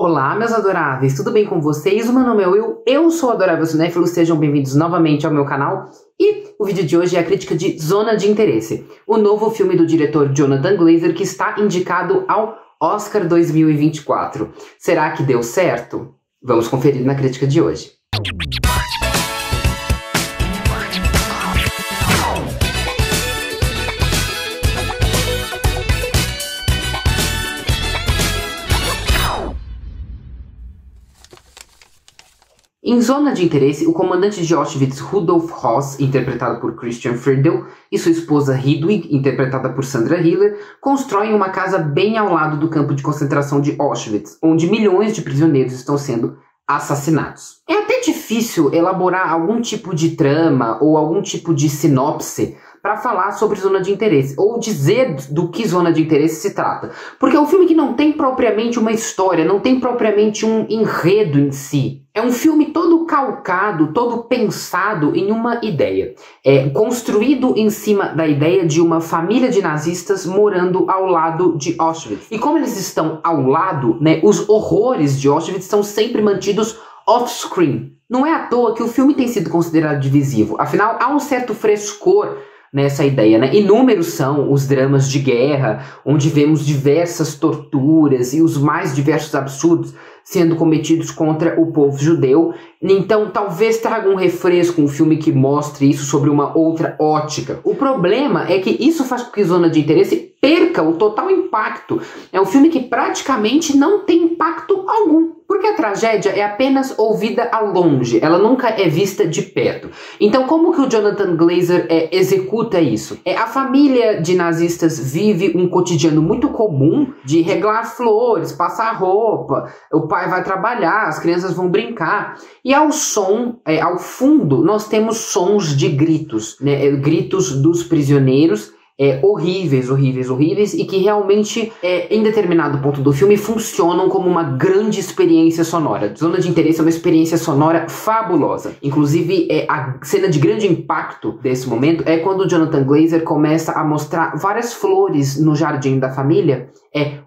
Olá, meus adoráveis, tudo bem com vocês? O meu nome é Will, eu sou o Adorável Cinéfilo, sejam bem-vindos novamente ao meu canal. E o vídeo de hoje é a crítica de Zona de Interesse, o novo filme do diretor Jonathan Glazer que está indicado ao Oscar 2024. Será que deu certo? Vamos conferir na crítica de hoje. Em Zona de Interesse, o comandante de Auschwitz, Rudolf Höss, interpretado por Christian Friedel, e sua esposa Hedwig, interpretada por Sandra Hiller, constroem uma casa bem ao lado do campo de concentração de Auschwitz, onde milhões de prisioneiros estão sendo assassinados. É até difícil elaborar algum tipo de trama ou algum tipo de sinopse para falar sobre Zona de Interesse, ou dizer do que Zona de Interesse se trata. Porque é um filme que não tem propriamente uma história, não tem propriamente um enredo em si. É um filme todo calcado, todo pensado em uma ideia. É construído em cima da ideia de uma família de nazistas morando ao lado de Auschwitz. E como eles estão ao lado, né, os horrores de Auschwitz são sempre mantidos off-screen. Não é à toa que o filme tem sido considerado divisivo. Afinal, há um certo frescor nessa ideia, né? Inúmeros são os dramas de guerra, onde vemos diversas torturas e os mais diversos absurdos sendo cometidos contra o povo judeu. Então talvez traga um refresco, um filme que mostre isso sobre uma outra ótica. O problema é que isso faz com que Zona de Interesse perca o total impacto. É um filme que praticamente não tem impacto algum, porque a tragédia é apenas ouvida ao longe, ela nunca é vista de perto. Então como que o Jonathan Glazer executa isso? A família de nazistas vive um cotidiano muito comum de regar flores, passar roupa, o pai vai trabalhar, as crianças vão brincar. E ao fundo, nós temos sons de gritos, né? Gritos dos prisioneiros, horríveis, horríveis, horríveis, e que realmente, em determinado ponto do filme, funcionam como uma grande experiência sonora. Zona de Interesse é uma experiência sonora fabulosa. Inclusive, a cena de grande impacto desse momento é quando o Jonathan Glazer começa a mostrar várias flores no jardim da família,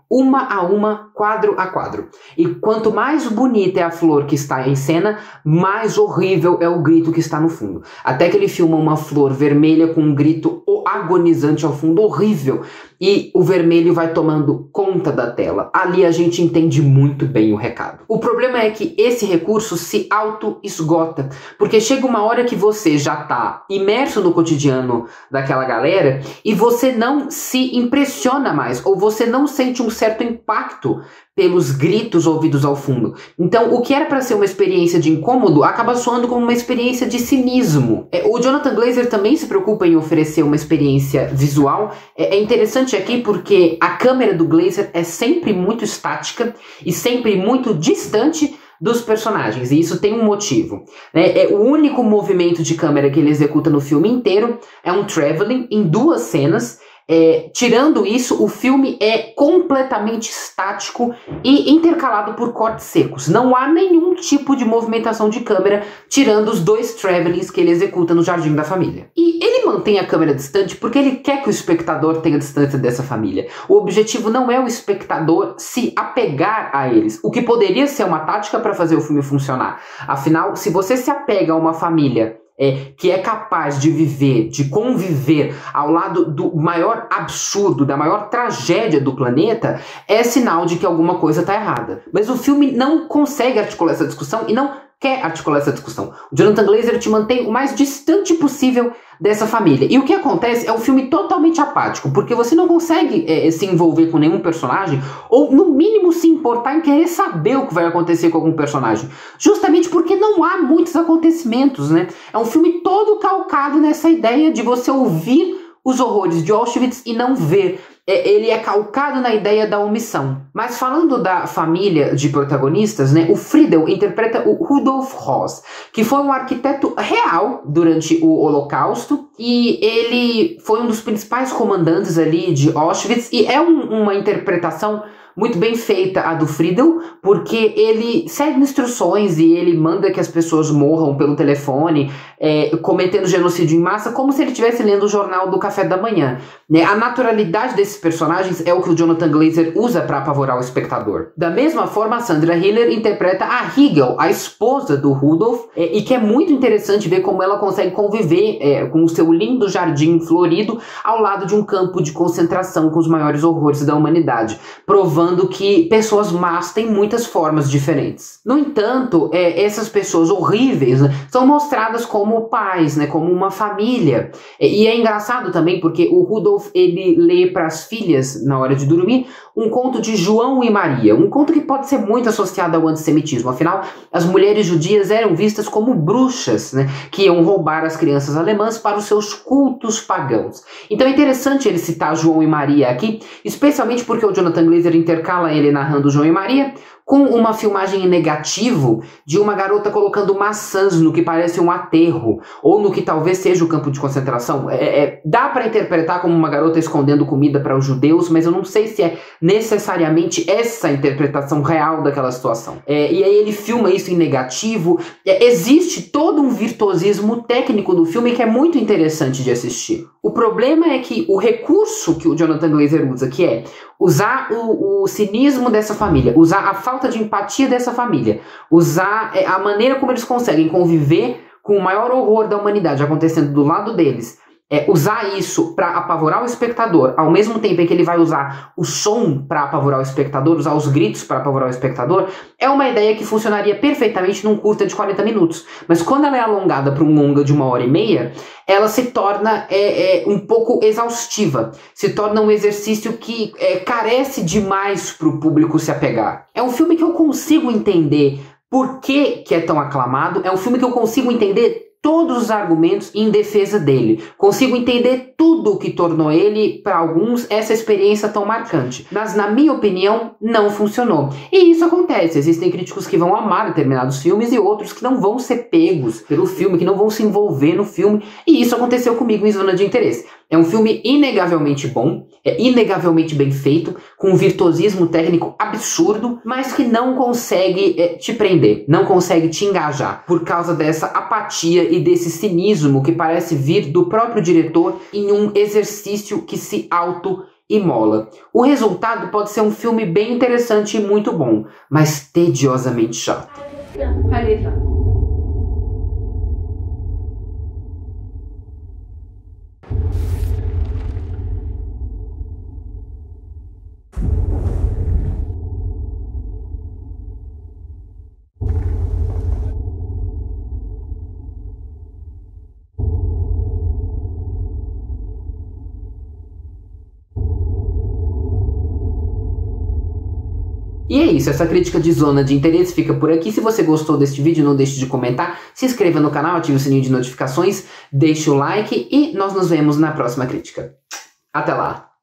uma a uma, quadro a quadro. E quanto mais bonita é a flor que está em cena, mais horrível é o grito que está no fundo. Até que ele filma uma flor vermelha com um grito agonizante ao fundo, horrível. E o vermelho vai tomando conta da tela. Ali a gente entende muito bem o recado. O problema é que esse recurso se auto-esgota, porque chega uma hora que você já está imerso no cotidiano daquela galera e você não se impressiona mais, ou você não sente um certo impacto pelos gritos ouvidos ao fundo. Então, o que era para ser uma experiência de incômodo acaba soando como uma experiência de cinismo. O Jonathan Glazer também se preocupa em oferecer uma experiência visual. É interessante aqui porque a câmera do Glazer é sempre muito estática e sempre muito distante dos personagens, e isso tem um motivo, né? O único movimento de câmera que ele executa no filme inteiro é um traveling em duas cenas. Tirando isso, o filme é completamente estático e intercalado por cortes secos. Não há nenhum tipo de movimentação de câmera, tirando os dois travelings que ele executa no jardim da família. E ele mantém a câmera distante porque ele quer que o espectador tenha distância dessa família. O objetivo não é o espectador se apegar a eles, o que poderia ser uma tática para fazer o filme funcionar. Afinal, se você se apega a uma família que é capaz de viver, de conviver ao lado do maior absurdo, da maior tragédia do planeta, é sinal de que alguma coisa está errada. Mas o filme não consegue articular essa discussão e não quer articular essa discussão. O Jonathan Glazer te mantém o mais distante possível dessa família. E o que acontece é um filme totalmente apático, porque você não consegue se envolver com nenhum personagem, ou no mínimo se importar em querer saber o que vai acontecer com algum personagem. Justamente porque não há muitos acontecimentos, né? É um filme todo calcado nessa ideia de você ouvir os horrores de Auschwitz e não ver. Ele é calcado na ideia da omissão. Mas falando da família de protagonistas, né, o Friedel interpreta o Rudolf Höss, que foi um arquiteto real durante o Holocausto, e ele foi um dos principais comandantes ali de Auschwitz, e é uma interpretação muito bem feita a do Friedel, porque ele segue instruções e ele manda que as pessoas morram pelo telefone, cometendo genocídio em massa, como se ele estivesse lendo o jornal do café da manhã. Né? A naturalidade desses personagens é o que o Jonathan Glazer usa para apavorar o espectador. Da mesma forma, a Sandra Hiller interpreta a Hegel, a esposa do Rudolf, e que é muito interessante ver como ela consegue conviver com o seu lindo jardim florido ao lado de um campo de concentração com os maiores horrores da humanidade, provando que pessoas más têm muitas formas diferentes. No entanto, essas pessoas horríveis, né, são mostradas como pais, né, como uma família. E é engraçado também porque o Rudolf, ele lê para as filhas, na hora de dormir, um conto de João e Maria, um conto que pode ser muito associado ao antissemitismo. Afinal, as mulheres judias eram vistas como bruxas, né, que iam roubar as crianças alemãs para os seus cultos pagãos. Então é interessante ele citar João e Maria aqui, especialmente porque o Jonathan Glazer intercala ele narrando João e Maria com uma filmagem em negativo de uma garota colocando maçãs no que parece um aterro, ou no que talvez seja o campo de concentração. Dá para interpretar como uma garota escondendo comida para os judeus, mas eu não sei se é necessariamente essa interpretação real daquela situação. E aí ele filma isso em negativo. Existe todo um virtuosismo técnico do filme que é muito interessante de assistir. O problema é que o recurso que o Jonathan Glazer usa, que é usar o cinismo dessa família, usar a falta de empatia dessa família, usar a maneira como eles conseguem conviver com o maior horror da humanidade acontecendo do lado deles, usar isso para apavorar o espectador, ao mesmo tempo em que ele vai usar o som para apavorar o espectador, usar os gritos para apavorar o espectador, é uma ideia que funcionaria perfeitamente num curta de 40 minutos. Mas quando ela é alongada para um longa de 1h30, ela se torna um pouco exaustiva, se torna um exercício que carece demais para o público se apegar. É um filme que eu consigo entender por que é tão aclamado, é um filme que eu consigo entender todos os argumentos em defesa dele. Consigo entender tudo o que tornou ele, para alguns, essa experiência tão marcante. Mas, na minha opinião, não funcionou. E isso acontece. Existem críticos que vão amar determinados filmes e outros que não vão ser pegos pelo filme, que não vão se envolver no filme. E isso aconteceu comigo em Zona de Interesse. É um filme inegavelmente bom, inegavelmente bem feito, com um virtuosismo técnico absurdo, mas que não consegue te prender, não consegue te engajar, por causa dessa apatia e desse cinismo que parece vir do próprio diretor em um exercício que se auto-imola. O resultado pode ser um filme bem interessante e muito bom, mas tediosamente chato. E é isso, essa crítica de Zona de Interesse fica por aqui. Se você gostou deste vídeo, não deixe de comentar, se inscreva no canal, ative o sininho de notificações, deixe o like e nós nos vemos na próxima crítica. Até lá!